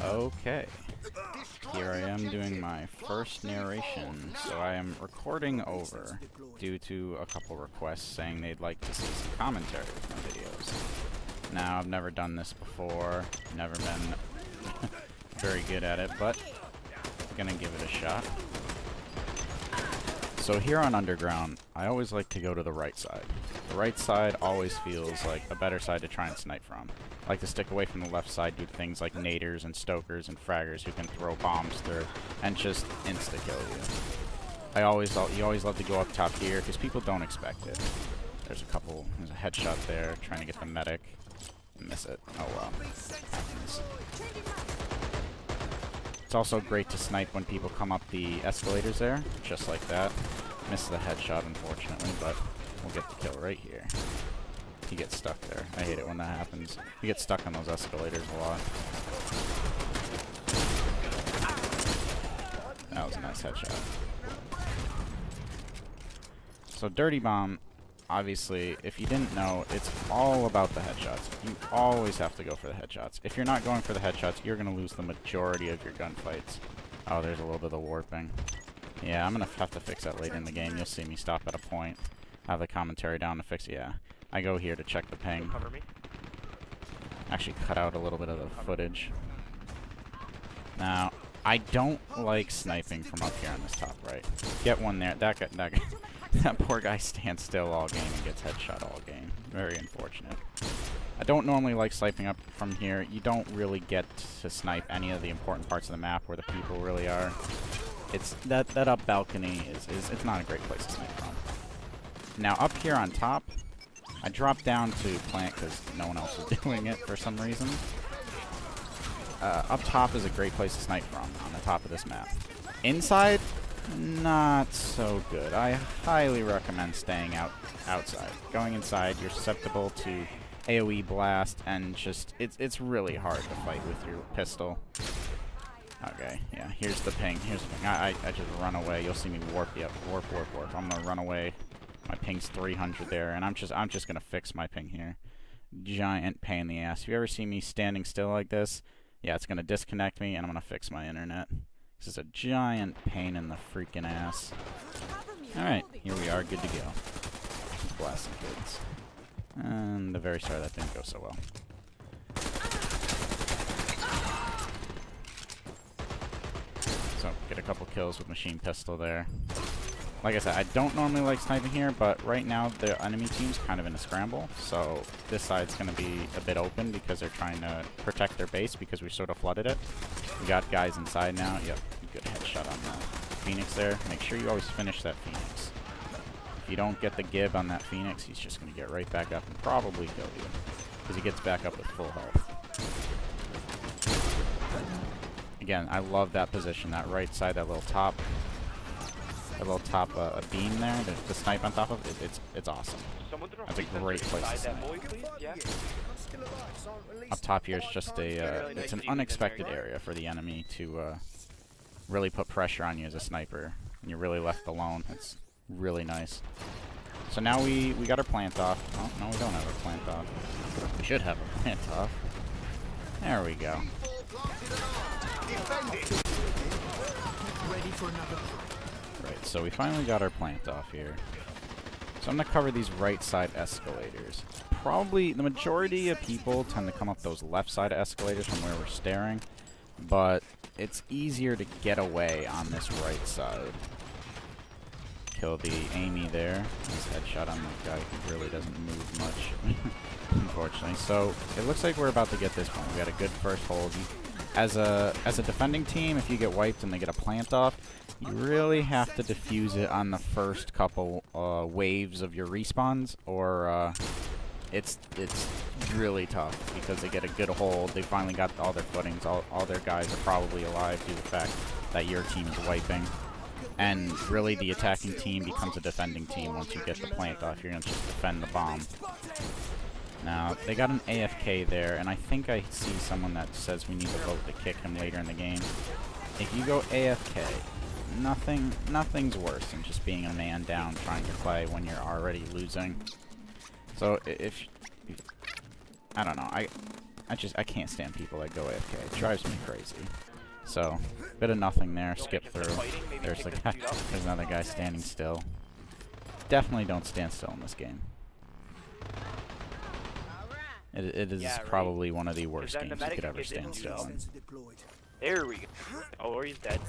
Okay, here I am doing my first narration, so I am recording over due to a couple requests saying they'd like to see some commentary with my videos. Now, I've never done this before, never been very good at it, but I'm gonna give it a shot. So here on Underground, I always like to go to the right side. The right side always feels like a better side to try and snipe from. I like to stick away from the left side due to things like naders and stokers and fraggers who can throw bombs through and just insta-kill you. You always love to go up top here because people don't expect it. There's a headshot there, trying to get the medic. Miss it. Oh well. Happens. It's also great to snipe when people come up the escalators there, just like that. Missed the headshot, unfortunately, but we'll get the kill right here. He gets stuck there. I hate it when that happens. You get stuck on those escalators a lot. That was a nice headshot. So Dirty Bomb, obviously, if you didn't know, it's all about the headshots. You always have to go for the headshots. If you're not going for the headshots, you're going to lose the majority of your gunfights. Oh, there's a little bit of warping. Yeah, I'm going to have to fix that later in the game. You'll see me stop at a point. I have the commentary down to fix it. Yeah, I go here to check the ping. Cover me. Actually cut out a little bit of the footage. Now, I don't like sniping from up here on this top right. Get one there. That poor guy stands still all game and gets headshot all game. Very unfortunate. I don't normally like sniping up from here. You don't really get to snipe any of the important parts of the map where the people really are. It's that up balcony it's not a great place to snipe from. Now up here on top, I dropped down to plant because no one else was doing it for some reason. Up top is a great place to snipe from on the top of this map. Inside, not so good. I highly recommend staying outside. Going inside, you're susceptible to AoE blast, and just it's really hard to fight with your pistol. Okay, yeah, here's the ping. I just run away. You'll see me warp. Yep, warp. I'm gonna run away. My ping's 300 there, and I'm just gonna fix my ping here. Giant pain in the ass. If you ever see me standing still like this, yeah, it's gonna disconnect me, and I'm gonna fix my internet. This is a giant pain in the freaking ass. Alright, here we are, good to go. Blast some kids. And the very start that didn't go so well. So, get a couple kills with machine pistol there. Like I said, I don't normally like sniping here, but right now the enemy team's kind of in a scramble, so this side's going to be a bit open because they're trying to protect their base because we sort of flooded it. We got guys inside now. Yep, good headshot on that Phoenix there. Make sure you always finish that Phoenix. If you don't get the gib on that Phoenix, he's just going to get right back up and probably kill you because he gets back up with full health. Again, I love that position, that right side, that little top beam there, the snipe on top of it, it's awesome. That's a great place to snipe. Up top here is just it's an unexpected area for the enemy to really put pressure on you as a sniper, and you're really left alone. It's really nice. So now we got our plant off. Oh, no, we don't have our plant off. We should have a plant off. There we go. Ready for another. Right, so we finally got our plant off here. So I'm going to cover these right side escalators. Probably the majority of people tend to come up those left side escalators from where we're staring, but it's easier to get away on this right side. Kill the Amy there. Nice headshot on that guy who really doesn't move much, unfortunately. So it looks like we're about to get this one. We got a good first hold. As a defending team, if you get wiped and they get a plant off, you really have to defuse it on the first couple waves of your respawns, or it's really tough because they get a good hold. They finally got all their footings. All their guys are probably alive due to the fact that your team is wiping. And really, the attacking team becomes a defending team once you get the plant off. You're going to just defend the bomb. Now, they got an AFK there, and I think I see someone that says we need to vote to kick him later in the game. If you go AFK, nothing's worse than just being a man down trying to play when you're already losing. So if I don't know, I can't stand people that go AFK. It drives me crazy. So, bit of nothing there. Skip through. There's the guy. There's another guy standing still. Definitely don't stand still in this game. It is probably one of the worst games you could ever stand still in. There we go. Oh, he's dead.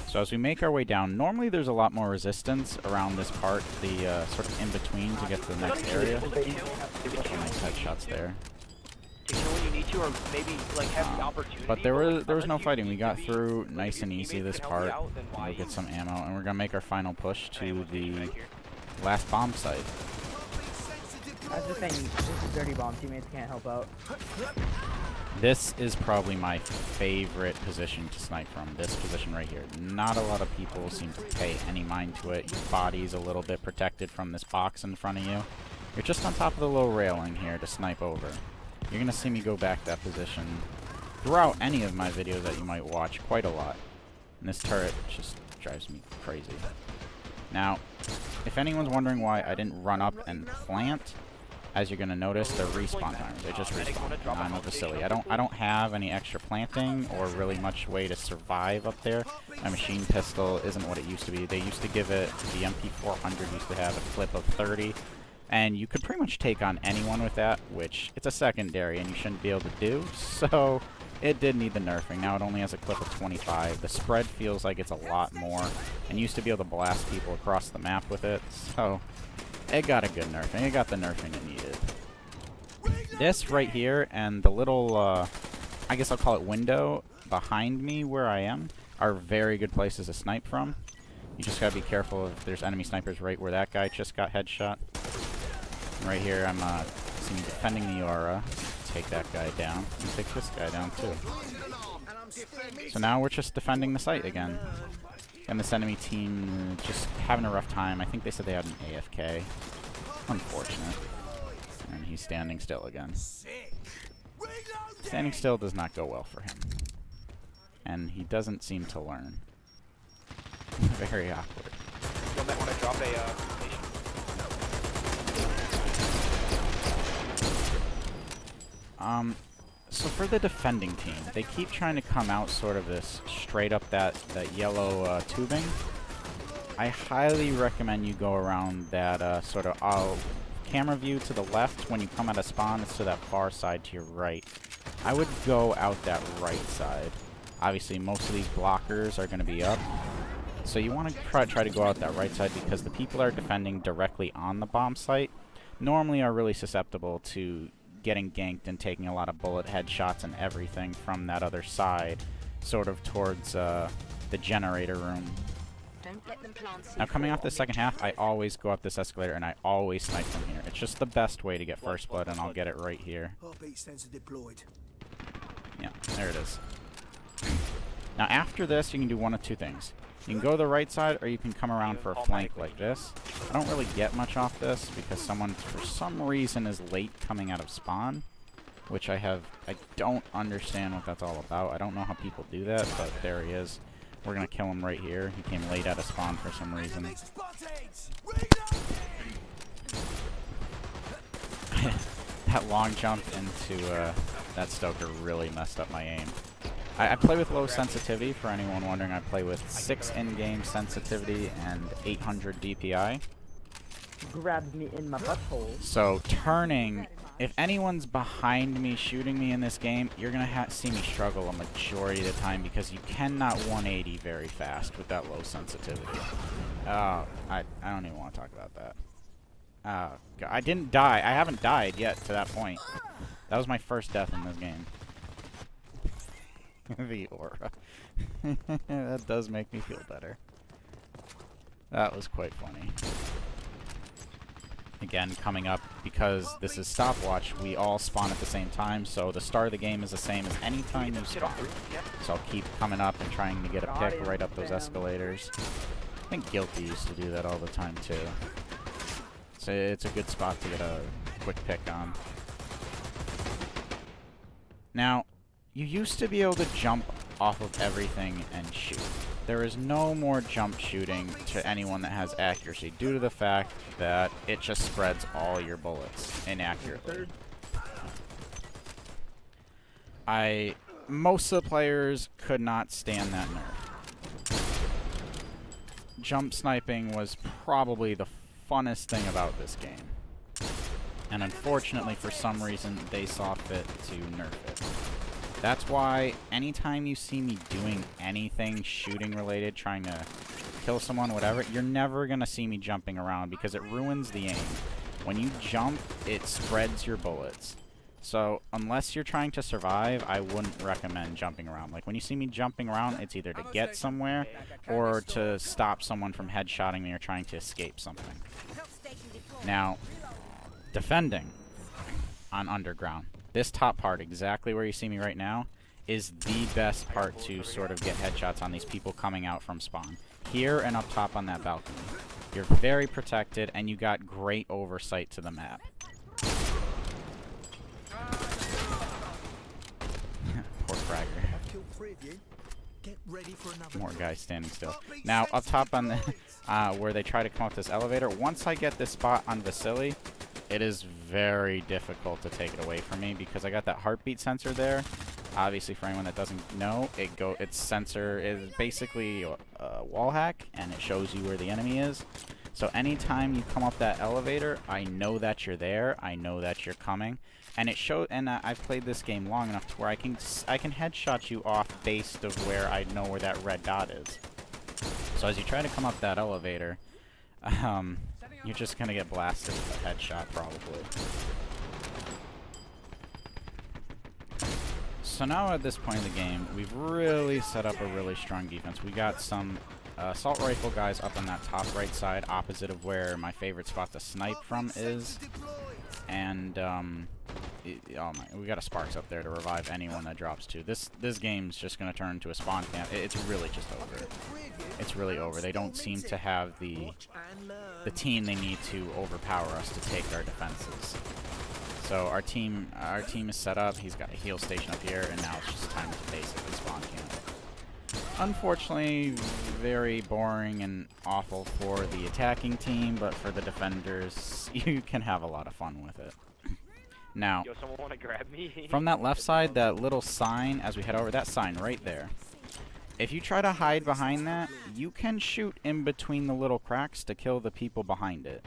So as we make our way down, normally there's a lot more resistance around this part, the sort of in-between to get to the next area. Some nice headshots there. When you need to, or maybe like have the opportunity. But there was no fighting. We got through nice and easy this part. We'll get some ammo, and we're gonna make our final push to the last bomb site. I was just saying, this is dirty bomb. Teammates can't help out. This is probably my favorite position to snipe from, this position right here. Not a lot of people seem to pay any mind to it. Your body's a little bit protected from this box in front of you. You're just on top of the low railing here to snipe over. You're going to see me go back that position throughout any of my videos that you might watch quite a lot. And this turret just drives me crazy. Now, if anyone's wondering why I didn't run up and plant, as you're gonna notice, they're respawn times. They just respawn. I'm a facility. I don't have any extra planting or really much way to survive up there. My machine pistol isn't what it used to be. They used to give it, the MP400 used to have a clip of 30, and you could pretty much take on anyone with that, which it's a secondary and you shouldn't be able to do. So it did need the nerfing. Now it only has a clip of 25. The spread feels like it's a lot more, and used to be able to blast people across the map with it. So it got a good nerfing. It got the nerfing it needed. This right here and the little, I guess I'll call it window behind me where I am, are very good places to snipe from. You just gotta be careful if there's enemy snipers right where that guy just got headshot. And right here I'm defending the aura. Take that guy down. And take this guy down too. So now we're just defending the site again. And this enemy team just having a rough time. I think they said they had an AFK. Unfortunate. And he's standing still again. Standing still does not go well for him. And he doesn't seem to learn. Very awkward. You might want to drop a So for the defending team, they keep trying to come out sort of this straight up that yellow tubing. I highly recommend you go around that sort of camera view to the left. When you come out of spawn, it's to that far side to your right. I would go out that right side. Obviously, most of these blockers are going to be up. So you want to try to go out that right side because the people that are defending directly on the bomb site normally are really susceptible to getting ganked and taking a lot of bullet headshots and everything from that other side, sort of towards the generator room. Now coming off the second half, I always go up this escalator and I always snipe from here. It's just the best way to get first blood, and I'll get it right here. Yeah, there it is. Now after this, you can do one of two things. You can go to the right side, or you can come around for a flank like this. I don't really get much off this because someone, for some reason, is late coming out of spawn, which I don't understand what that's all about. I don't know how people do that, but there he is. We're going to kill him right here. He came late out of spawn for some reason. That long jump into that Stoker really messed up my aim. I play with low sensitivity, for anyone wondering. I play with 6 in-game sensitivity and 800 DPI. Grabbed me in my butthole. So turning, if anyone's behind me shooting me in this game, you're going to see me struggle a majority of the time because you cannot 180 very fast with that low sensitivity. I don't even want to talk about that. I didn't die. I haven't died yet to that point. That was my first death in this game. The aura. That does make me feel better. That was quite funny. Again, coming up, because this is stopwatch, we all spawn at the same time, so the start of the game is the same as any time you spawn. So I'll keep coming up and trying to get a pick right up those escalators. I think Guilty used to do that all the time too. So it's a good spot to get a quick pick on. Now, you used to be able to jump off of everything and shoot. There is no more jump shooting to anyone that has accuracy due to the fact that it just spreads all your bullets inaccurately. Most of the players could not stand that nerf. Jump sniping was probably the funnest thing about this game. And unfortunately, for some reason, they saw fit to nerf it. That's why anytime you see me doing anything shooting related, trying to kill someone, whatever, you're never going to see me jumping around because it ruins the aim. When you jump, it spreads your bullets. So unless you're trying to survive, I wouldn't recommend jumping around. Like when you see me jumping around, it's either to get somewhere or to stop someone from headshotting me or trying to escape something. Now, defending on underground. This top part, exactly where you see me right now, is the best part to sort of get headshots on these people coming out from spawn. Here and up top on that balcony. You're very protected, and you got great oversight to the map. Poor Fragger. More guys standing still. Now, up top on the where they try to come up this elevator, once I get this spot on Vasily, it is very difficult to take it away from me because I got that heartbeat sensor there. Obviously, for anyone that doesn't know, its sensor is basically a wall hack, and it shows you where the enemy is. So anytime you come up that elevator, I know that you're there. I know that you're coming, and it shows. And I've played this game long enough to where I can headshot you off based of where I know where that red dot is. So as you try to come up that elevator, you're just gonna get blasted with a headshot probably. So now at this point in the game, we've really set up a really strong defense. We got some assault rifle guys up on that top right side, opposite of where my favorite spot to snipe from is. And we got a Sparks up there to revive anyone that drops too. This game's just gonna turn into a spawn camp. It's really just over. It's really over. They don't seem to have the team they need to overpower us to take our defenses. So our team is set up. He's got a heal station up here, and now it's just time to basically spawn camp. Unfortunately, very boring and awful for the attacking team, but for the defenders, you can have a lot of fun with it. Now, Yo, someone wanna grab me? from that left side, that little sign, as we head over, that sign right there. If you try to hide behind that, you can shoot in between the little cracks to kill the people behind it.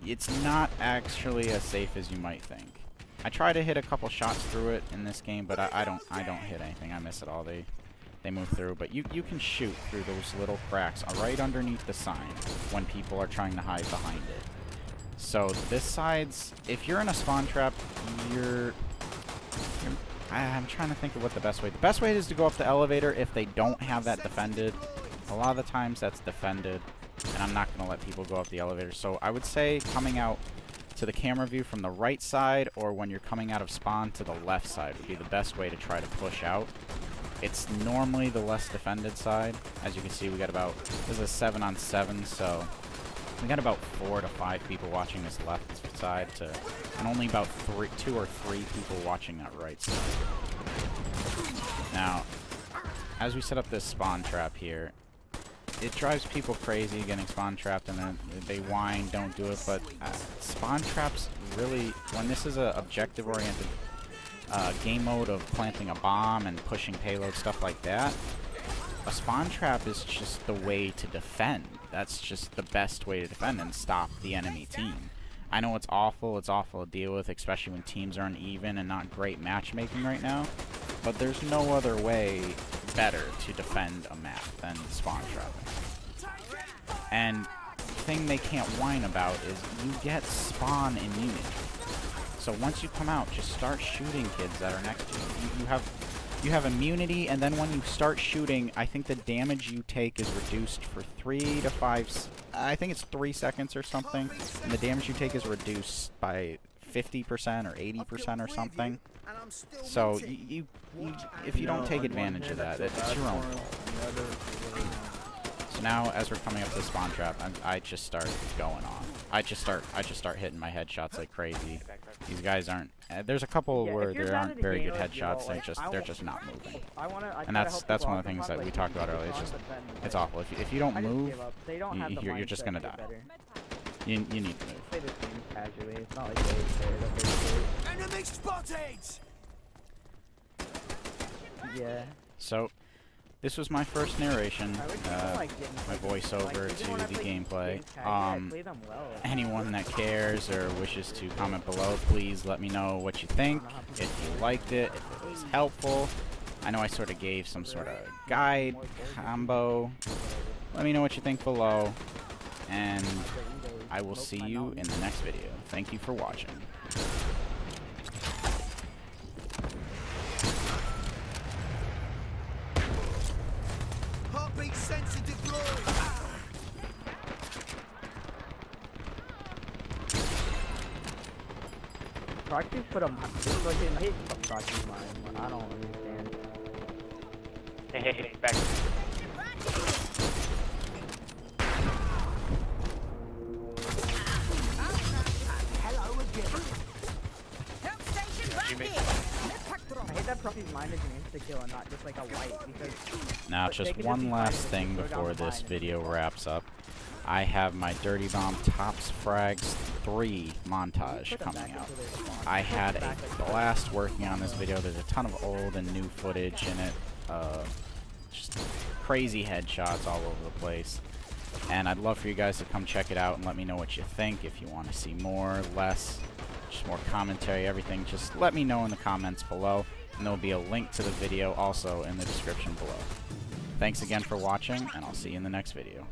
It's not actually as safe as you might think. I try to hit a couple shots through it in this game, but I don't hit anything. I miss it all. They move through, but you can shoot through those little cracks right underneath the sign when people are trying to hide behind it. So this side's, if you're in a spawn trap, I'm trying to think of what the best way. The best way is to go up the elevator if they don't have that defended. A lot of the times that's defended, and I'm not going to let people go up the elevator. So I would say coming out to the camera view from the right side, or when you're coming out of spawn to the left side would be the best way to try to push out. It's normally the less defended side. As you can see, we got about, this is a 7-on-7, so we got about 4 to 5 people watching this left side, and only about 2 or 3 people watching that right side. Now, as we set up this spawn trap here, it drives people crazy getting spawn trapped, and then they whine, don't do it, but spawn traps really, when this is a objective-oriented game mode of planting a bomb and pushing payload, stuff like that, a spawn trap is just the way to defend. That's just the best way to defend and stop the enemy team. I know it's awful to deal with, especially when teams are uneven and not great matchmaking right now, but there's no other way better to defend a map than spawn trapping. And the thing they can't whine about is you get spawn immunity. So once you come out, just start shooting kids that are next to you. You have immunity, and then when you start shooting, I think the damage you take is reduced for 3 to 5. I think it's 3 seconds or something, and the damage you take is reduced by 50% or 80% or something. So if you don't take advantage of that, it's your own fault. So now, as we're coming up to the spawn trap, I just start going off. I just start hitting my headshots like crazy. These guys aren't. There's a couple where there aren't very good headshots. They're just not moving. And that's one of the things that we talked about earlier. It's awful. If you don't move, you're just gonna die. You need to move. Play this game casually. It's not like they care. Enemy spotted! Yeah. So, this was my first narration, I wish people, like, didn't my play games. Like, voiceover even to when I the play gameplay. games casually, I play them well. Anyone that cares or wishes to comment below, please let me know what you think, if you liked it, if it was helpful. I know I sort of gave some sort of guide, combo. Let me know what you think below, and I will see you in the next video. Thank you for watching. Heartbeat sensor deployed. Proxies put them. I hate proxies mine. I don't understand. Hey, back. Hello again. I hate that proxies mine is an insta-kill and not just like a white, because Now, but they just could one be last fine thing if they go down before the this line and video score. wraps up. I have my Dirty Bomb Tops Frags 3 montage Put them coming back out. into their spawn. I Put had them a back like blast working on this video. There's a ton of old and new footage in it. Just crazy headshots all over the place. And I'd love for you guys to come check it out and let me know what you think. If you want to see more, less, just more commentary, everything, just let me know in the comments below. And there'll be a link to the video also in the description below. Thanks again for watching, and I'll see you in the next video.